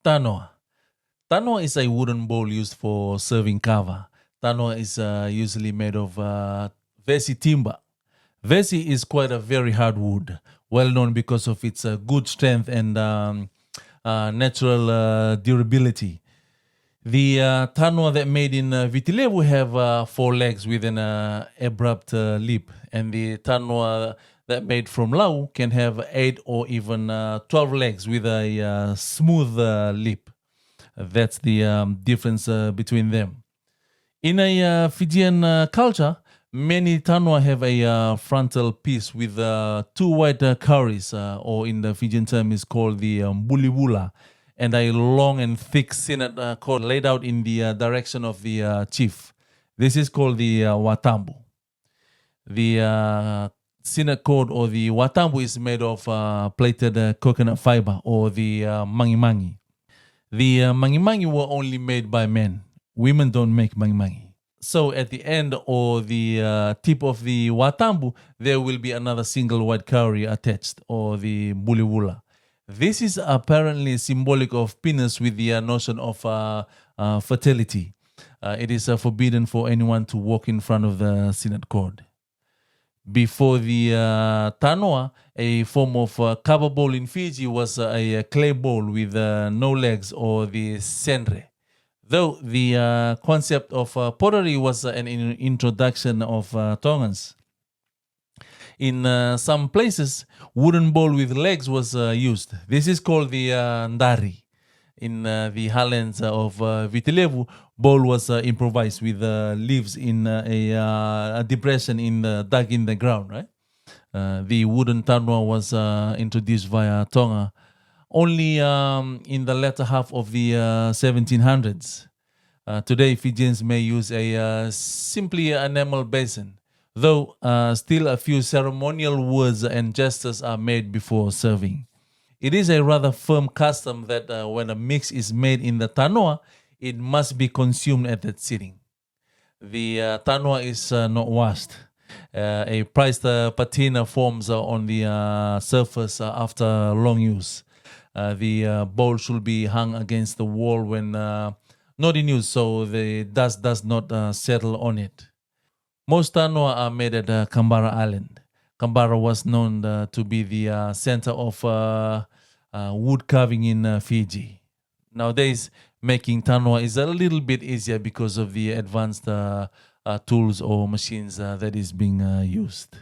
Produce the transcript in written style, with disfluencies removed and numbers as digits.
Tanoa. Tanoa is a wooden bowl used for serving kava. Tanoa is usually made of vesi timber. Vesi is quite a very hard wood, well known because of its good strength and natural durability. The Tanoa that made in Vitilevu have four legs with an abrupt lip, and the Tanoa that made from Lau can have eight or even 12 legs with a smooth lip. That's the difference between them. In a Fijian culture, many Tanoa have a frontal piece with two white cowries, or in the Fijian term is called the bulibula, and a long and thick sinnet cord laid out in the direction of the chief. This is called the watambu. The sinnet cord or the watambu is made of plated coconut fiber or the mangi mangi. The mangi mangi were only made by men. Women don't make mangi mangi. So at the end or the tip of the watambu, there will be another single white cowrie attached, or the buliwula. This is apparently symbolic of penis with the notion of fertility. It is forbidden for anyone to walk in front of the sinnet cord. Before the Tanoa, a form of kava bowl in Fiji was a clay bowl with no legs, or the senre. Though the concept of pottery was an introduction of Tongans. In some places, wooden bowl with legs was used. This is called the ndari. In the highlands of Vitilevu, bowl was improvised with leaves in a depression dug in the ground. Right, the wooden tanwa was introduced via Tonga only in the latter half of the 1700s. Today, Fijians may use a simply enamel basin, though still a few ceremonial words and gestures are made before serving. It is a rather firm custom that when a mix is made in the tanoa, it must be consumed at that sitting. The tanoa is not washed. A priced patina forms on the surface after long use. The bowl should be hung against the wall when not in use, so the dust does not settle on it. Most tanoa are made at Kambara Island. Kambara was known to be the center of wood carving in Fiji. Nowadays, making tanoa is a little bit easier because of the advanced tools or machines that is being used.